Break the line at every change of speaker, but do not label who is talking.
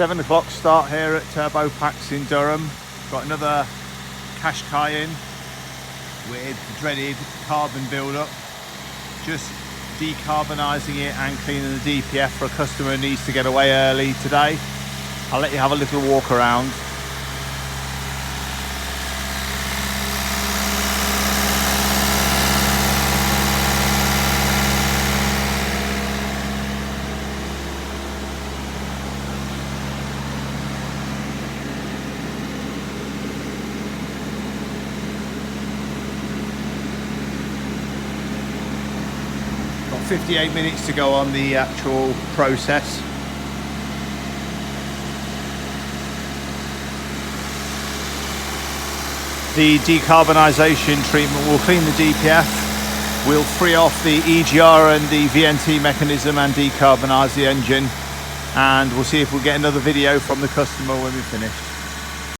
7 o'clock start here at Turbo Packs in Durham. Got another Qashqai in with the dreaded carbon build-up. Just decarbonising it and cleaning the DPF for a customer who needs to get away early today. I'll let you have a little walk around. Got 58 minutes to go on the actual process. The decarbonisation treatment will clean the DPF, we'll free off the EGR and the VNT mechanism and decarbonise the engine, and we'll see if we'll get another video from the customer when we've finished.